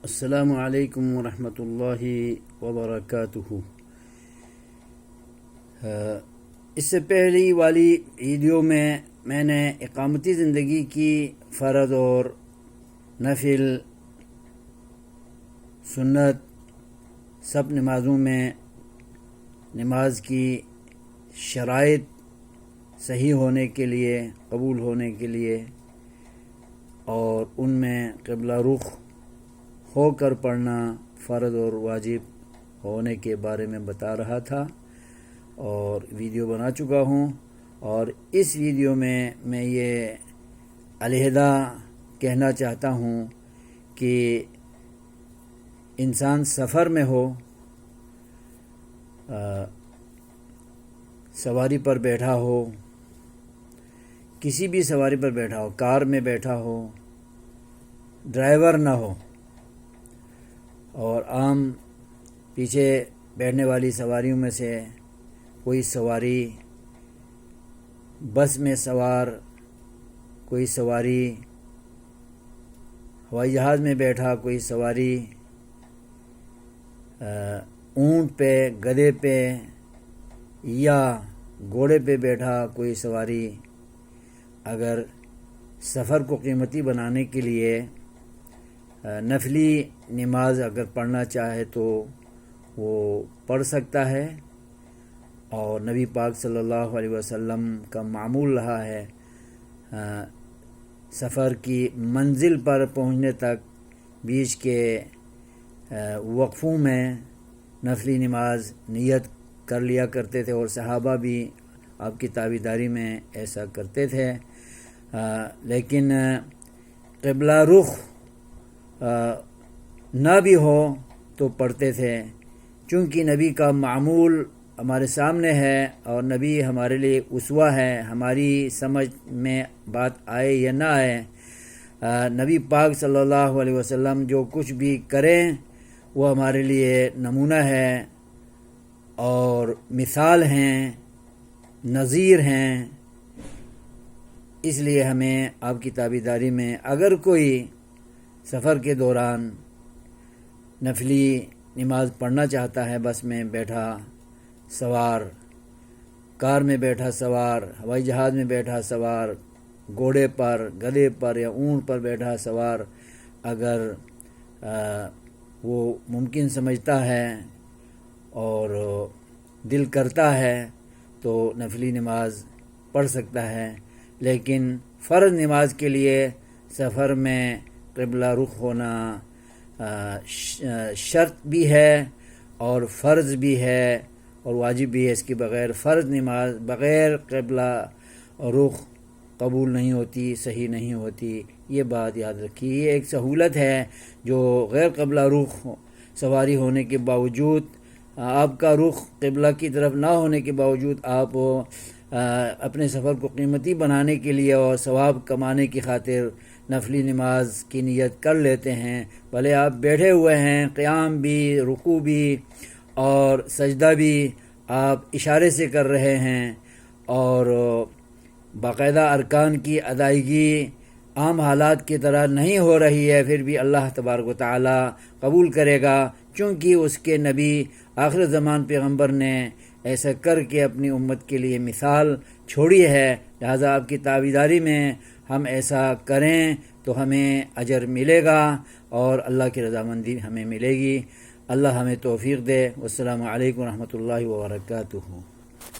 السلام علیکم ورحمۃ اللہ وبرکاتہ۔ اس سے پہلی والی ویڈیو میں نے اقامتی زندگی کی فرض اور نفل سنت سب نمازوں میں نماز کی شرائط صحیح ہونے کے لیے، قبول ہونے کے لیے، اور ان میں قبلہ رخ ہو کر پڑھنا فرض اور واجب ہونے کے بارے میں بتا رہا تھا اور ویڈیو بنا چکا ہوں۔ اور اس ویڈیو میں یہ علیحدہ کہنا چاہتا ہوں کہ انسان سفر میں ہو، سواری پر بیٹھا ہو، کسی بھی سواری پر بیٹھا ہو، کار میں بیٹھا ہو، ڈرائیور نہ ہو، اور عام پیچھے بیٹھنے والی سواریوں میں سے کوئی سواری بس میں سوار، کوئی سواری ہوائی جہاز میں بیٹھا، کوئی سواری اونٹ پہ، گدھے پہ یا گھوڑے پہ بیٹھا کوئی سواری، اگر سفر کو قیمتی بنانے کے لیے نفلی نماز اگر پڑھنا چاہے تو وہ پڑھ سکتا ہے۔ اور نبی پاک صلی اللہ علیہ وسلم کا معمول رہا ہے سفر کی منزل پر پہنچنے تک بیچ کے وقفوں میں نفلی نماز نیت کر لیا کرتے تھے، اور صحابہ بھی آپ کی تابعداری میں ایسا کرتے تھے۔ لیکن قبلہ رخ نہ بھی ہو تو پڑھتے تھے، چونکہ نبی کا معمول ہمارے سامنے ہے اور نبی ہمارے لیے اسوہ ہے۔ ہماری سمجھ میں بات آئے یا نہ آئے، نبی پاک صلی اللہ علیہ وسلم جو کچھ بھی کریں وہ ہمارے لیے نمونہ ہے اور مثال ہیں، نظیر ہیں۔ اس لیے ہمیں آپ کی تابعداری میں اگر کوئی سفر کے دوران نفلی نماز پڑھنا چاہتا ہے، بس میں بیٹھا سوار، کار میں بیٹھا سوار، ہوائی جہاز میں بیٹھا سوار، گھوڑے پر، گدھے پر یا اونٹ پر بیٹھا سوار، اگر وہ ممکن سمجھتا ہے اور دل کرتا ہے تو نفلی نماز پڑھ سکتا ہے۔ لیکن فرض نماز کے لیے سفر میں قبلہ رخ ہونا شرط بھی ہے اور فرض بھی ہے اور واجب بھی ہے۔ اس کے بغیر فرض نماز بغیر قبلہ رخ قبول نہیں ہوتی، صحیح نہیں ہوتی۔ یہ بات یاد رکھیے، یہ ایک سہولت ہے جو غیر قبلہ رخ سواری ہونے کے باوجود، آپ کا رخ قبلہ کی طرف نہ ہونے کے باوجود، آپ اپنے سفر کو قیمتی بنانے کے لیے اور ثواب کمانے کی خاطر نفلی نماز کی نیت کر لیتے ہیں۔ بھلے آپ بیٹھے ہوئے ہیں، قیام بھی، رکوع بھی اور سجدہ بھی آپ اشارے سے کر رہے ہیں، اور باقاعدہ ارکان کی ادائیگی عام حالات کی طرح نہیں ہو رہی ہے، پھر بھی اللہ تبارک و تعالی قبول کرے گا، چونکہ اس کے نبی آخر زمان پیغمبر نے ایسا کر کے اپنی امت کے لیے مثال چھوڑی ہے۔ لہذا آپ کی تابعداری میں ہم ایسا کریں تو ہمیں اجر ملے گا اور اللہ کی رضامندی ہمیں ملے گی۔ اللہ ہمیں توفیق دے۔ والسلام علیکم ورحمۃ اللہ وبرکاتہ۔